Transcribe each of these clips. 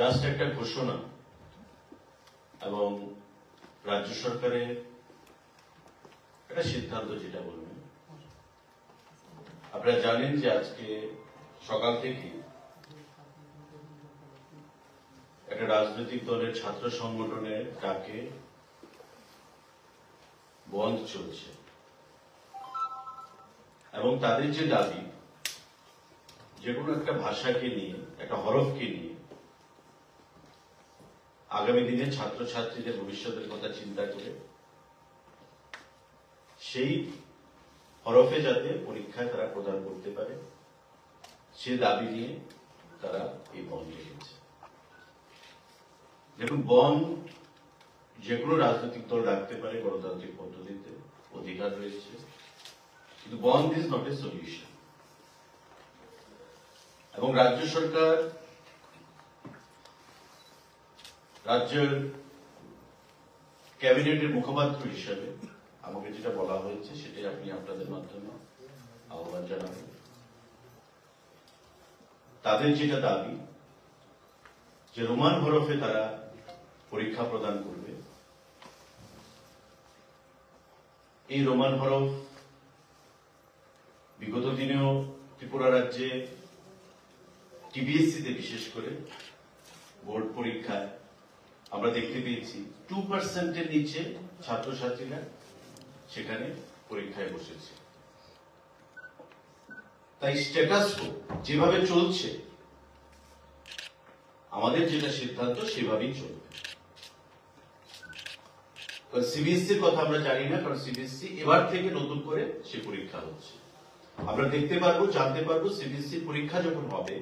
Just একটা ঘোষণা এবং রাজ্য সরকারের একটা সিদ্ধান্ত যেটা বলবেন। আপনারা জানেন যে আজকে সকাল থেকে একটা রাজনৈতিক দলের ছাত্র সংগঠনের ডাকে বন্ধ চলছে এবং তাদের যে দাবি যে কোনো একটা ভাষাকে নিয়ে, একটা হরফকে নিয়ে আগামী দিনে ছাত্রছাত্রীদের ভবিষ্যতের কথা চিন্তা করে সেই হরফে যাতে পরীক্ষায় তারা প্রদান করতে পারে সে দাবি নিয়ে তারা এই বন্ধ রেখেছে। দেখুন, বন্ধ যে কোনো রাজনৈতিক দল রাখতে পারে, গণতান্ত্রিক পদ্ধতিতে অধিকার রয়েছে, কিন্তু বন্ধ ইজ নট এ সলিউশন। এবং রাজ্য সরকার, রাজ্যের ক্যাবিনেটের মুখপাত্র হিসেবে আমাকে যেটা বলা হয়েছে সেটাই আপনি আপনাদের মাধ্যমে আহ্বান জানাবেন। তাদের যেটা দাবি যে রোমান হরফে তারা পরীক্ষা প্রদান করবে, এই রোমান হরফ বিগত দিনেও ত্রিপুরা রাজ্যে টিবিএসসিতে বিশেষ করে বোর্ড পরীক্ষায় আমরা দেখতে পেয়েছি 2% নিচে ছাত্রছাত্রীরা সেখানে পরীক্ষায় বসেছে। তাই স্ট্যাটাস যেভাবে চলছে আমাদের যেটা সিদ্ধান্ত সেভাবেই চলবে। সিবিএসসির কথা আমরা জানি না, কারণ সিবিএসসি এবার থেকে নতুন করে সে পরীক্ষা হচ্ছে। আমরা দেখতে পারবো, জানতে পারবো সিবিএসসি পরীক্ষা যখন হবে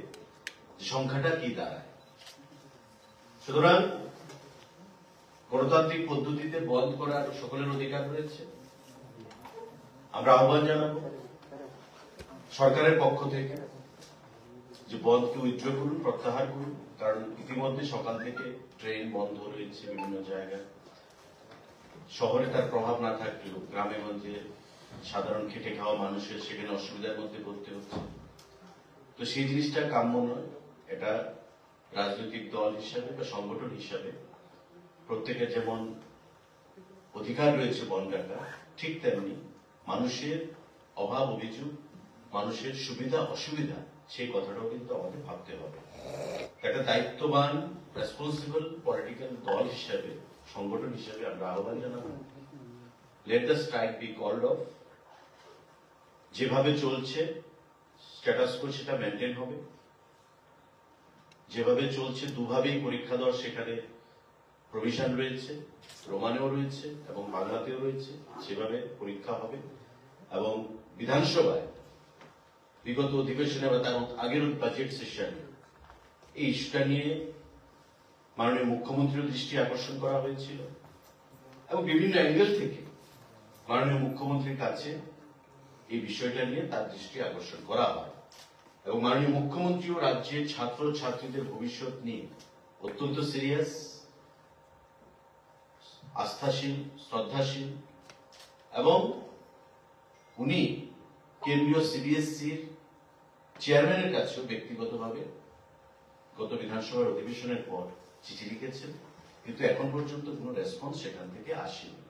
সংখ্যাটা কি দাঁড়ায়। সুতরাং গণতান্ত্রিক পদ্ধতিতে বন্ধ করার সকলের অধিকার রয়েছে। আমরা আহ্বান জানাবো সরকারের পক্ষ থেকে যে বন্ধকে উইথড্র করুন, প্রত্যাহার করুন, কারণ ইতিমধ্যে সকাল থেকে ট্রেন বন্ধ রয়েছে বিভিন্ন জায়গায়। শহরে তার প্রভাব না থাকলেও গ্রামে গঞ্জে সাধারণ খেটে খাওয়া মানুষের সেখানে অসুবিধার মধ্যে পড়তে হচ্ছে। তো সেই জিনিসটা কাম্য নয়। এটা রাজনৈতিক দল হিসাবে বা সংগঠন হিসাবে প্রত্যেকের যেমন অধিকার রয়েছে বন্ধ রাখা, ঠিক তেমনি মানুষের অভাব অভিযোগ, মানুষের সুবিধা অসুবিধা, সেই কথাটাও কিন্তু আমাদের ভাবতে হবে। একটা দায়িত্ববান রেসপন্সিবল পলিটিক্যাল দল হিসাবে, সংগঠন হিসাবে আমরা আহ্বান জানাবো, let the strike be called off. যেভাবে চলছে স্ট্যাটাস কো সেটা মেনটেন হবে। যেভাবে চলছে দুভাবেই পরীক্ষা দেওয়ার সেখানে প্রভিশন রয়েছে, রোমানেও রয়েছে এবং বাংলাতেও রয়েছে, সেভাবে পরীক্ষা হবে। এবং বিধানসভায় বিগত অধিবেশনে বা তার আগের বাজেট সেশনে এই ইস্যুটা নিয়ে মাননীয় মুখ্যমন্ত্রীর দৃষ্টি আকর্ষণ করা হয়েছিল এবং বিভিন্ন অ্যাঙ্গেল থেকে মাননীয় মুখ্যমন্ত্রীর কাছে এই বিষয়টা নিয়ে তার দৃষ্টি আকর্ষণ করা হয় এবং মাননীয় মুখ্যমন্ত্রী ও রাজ্যের ছাত্র ছাত্রীদের ভবিষ্যৎ নিয়ে অত্যন্ত সিরিয়াস, আস্থাশীল, শ্রদ্ধাশীল এবং উনি কেন্দ্রীয় সিবিএসসির চেয়ারম্যানের কাছেও ব্যক্তিগতভাবে গত বিধানসভার অধিবেশনের পর চিঠি লিখেছেন, কিন্তু এখন পর্যন্ত কোনো রেসপন্স সেখান থেকে আসেনি।